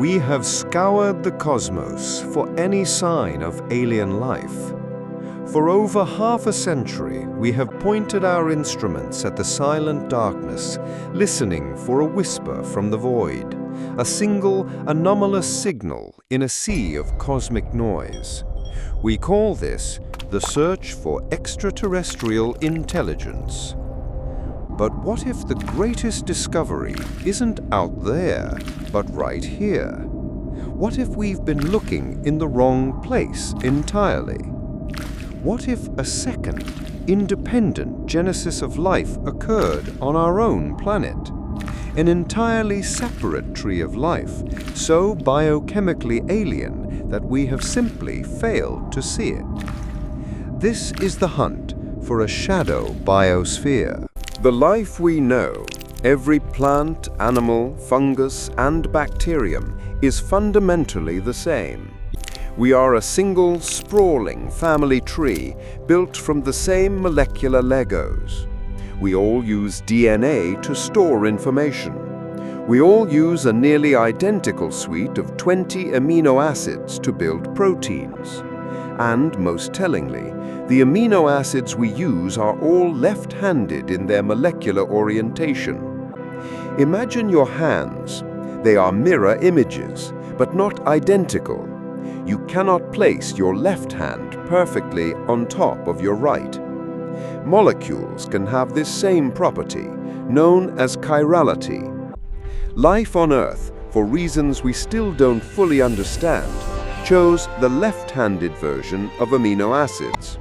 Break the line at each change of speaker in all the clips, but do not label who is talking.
We have scoured the cosmos for any sign of alien life. For over half a century, we have pointed our instruments at the silent darkness, listening for a whisper from the void, a single anomalous signal in a sea of cosmic noise. We call this the search for extraterrestrial intelligence. But what if the greatest discovery isn't out there, but right here? What if we've been looking in the wrong place entirely? What if a second, independent genesis of life occurred on our own planet? An entirely separate tree of life, so biochemically alien that we have simply failed to see it. This is the hunt for a shadow biosphere. The life we know, every plant, animal, fungus, and bacterium, is fundamentally the same. We are a single, sprawling family tree built from the same molecular Legos. We all use DNA to store information. We all use a nearly identical suite of 20 amino acids to build proteins. And, most tellingly, the amino acids we use are all left-handed in their molecular orientation. Imagine your hands. They are mirror images, but not identical. You cannot place your left hand perfectly on top of your right. Molecules can have this same property, known as chirality. Life on Earth, for reasons we still don't fully understand, chose the left-handed version of amino acids.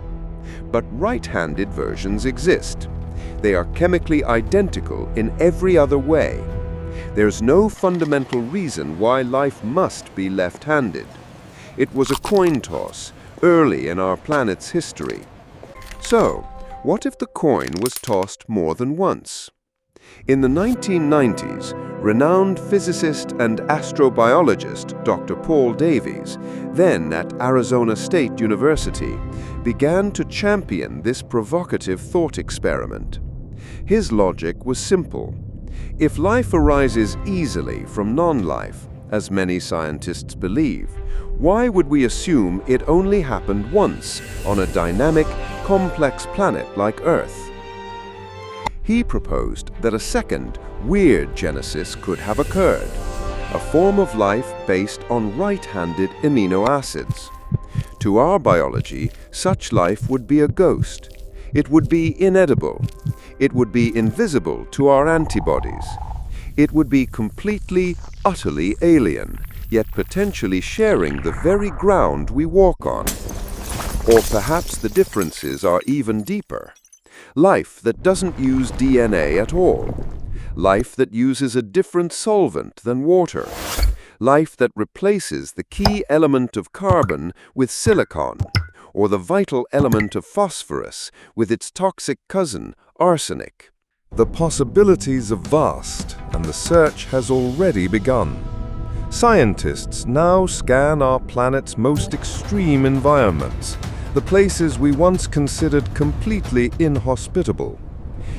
But right-handed versions exist. They are chemically identical in every other way. There's no fundamental reason why life must be left-handed. It was a coin toss early in our planet's history. So, what if the coin was tossed more than once? In the 1990s, renowned physicist and astrobiologist Dr. Paul Davies, then at Arizona State University, began to champion this provocative thought experiment. His logic was simple. If life arises easily from non-life, as many scientists believe, why would we assume it only happened once on a dynamic, complex planet like Earth? He proposed that a second, weird genesis could have occurred, a form of life based on right-handed amino acids. To our biology, such life would be a ghost. It would be inedible. It would be invisible to our antibodies. It would be completely, utterly alien, yet potentially sharing the very ground we walk on. Or perhaps the differences are even deeper. Life that doesn't use DNA at all. Life that uses a different solvent than water. Life that replaces the key element of carbon with silicon, or the vital element of phosphorus with its toxic cousin, arsenic. The possibilities are vast, and the search has already begun. Scientists now scan our planet's most extreme environments, the places we once considered completely inhospitable.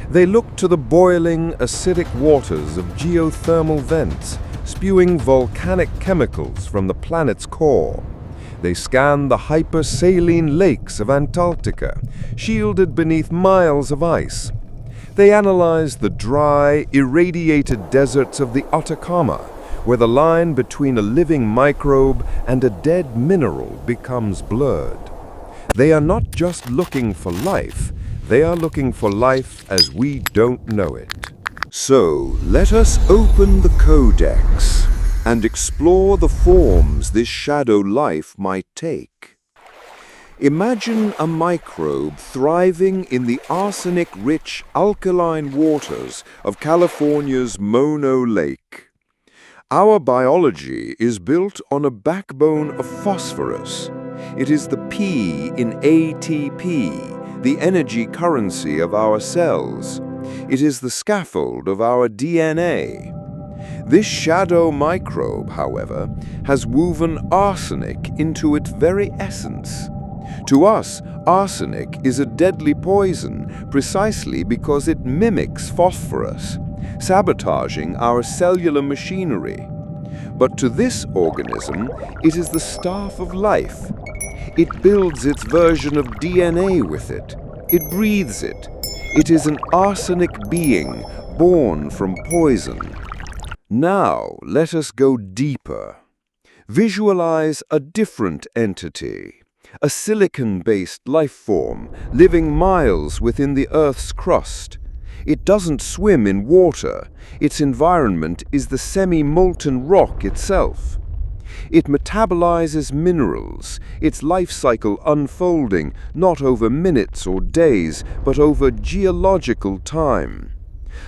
They look to the boiling, acidic waters of geothermal vents, spewing volcanic chemicals from the planet's core. They scan the hypersaline lakes of Antarctica, shielded beneath miles of ice. They analyze the dry, irradiated deserts of the Atacama, where the line between a living microbe and a dead mineral becomes blurred. They are not just looking for life, they are looking for life as we don't know it. So, let us open the Codex and explore the forms this shadow life might take. Imagine a microbe thriving in the arsenic-rich alkaline waters of California's Mono Lake. Our biology is built on a backbone of phosphorus. It is the P in ATP, the energy currency of our cells. It is the scaffold of our DNA. This shadow microbe, however, has woven arsenic into its very essence. To us, arsenic is a deadly poison precisely because it mimics phosphorus, sabotaging our cellular machinery. But to this organism, it is the staff of life. It builds its version of DNA with it. It breathes it. It is an arsenic being born from poison. Now, let us go deeper. Visualize a different entity, a silicon-based life form living miles within the Earth's crust. It doesn't swim in water. Its environment is the semi-molten rock itself. It metabolizes minerals, its life cycle unfolding not over minutes or days, but over geological time.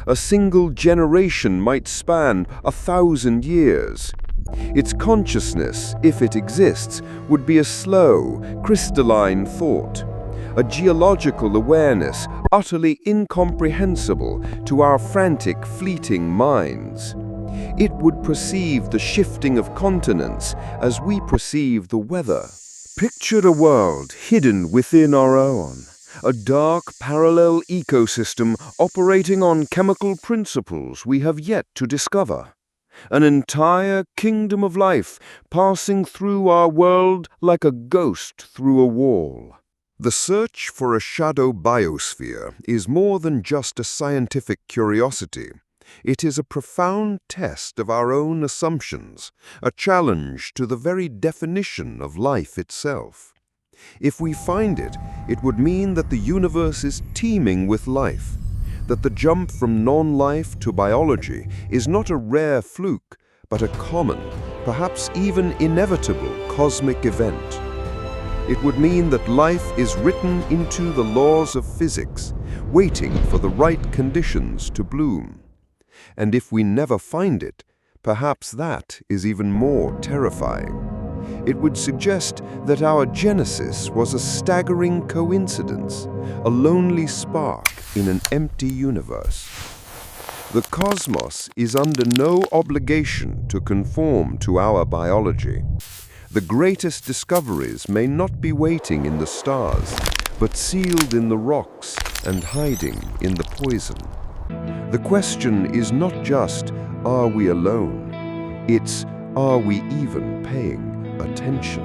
A single generation might span 1,000 years. Its consciousness, if it exists, would be a slow, crystalline thought, a geological awareness utterly incomprehensible to our frantic, fleeting minds. It would perceive the shifting of continents as we perceive the weather. Picture a world hidden within our own, a dark, parallel ecosystem operating on chemical principles we have yet to discover. An entire kingdom of life passing through our world like a ghost through a wall. The search for a shadow biosphere is more than just a scientific curiosity. It is a profound test of our own assumptions, a challenge to the very definition of life itself. If we find it, it would mean that the universe is teeming with life, that the jump from non-life to biology is not a rare fluke, but a common, perhaps even inevitable cosmic event. It would mean that life is written into the laws of physics, waiting for the right conditions to bloom. And if we never find it, perhaps that is even more terrifying. It would suggest that our genesis was a staggering coincidence, a lonely spark in an empty universe. The cosmos is under no obligation to conform to our biology. The greatest discoveries may not be waiting in the stars, but sealed in the rocks and hiding in the poison. The question is not just, are we alone? It's, are we even paying attention?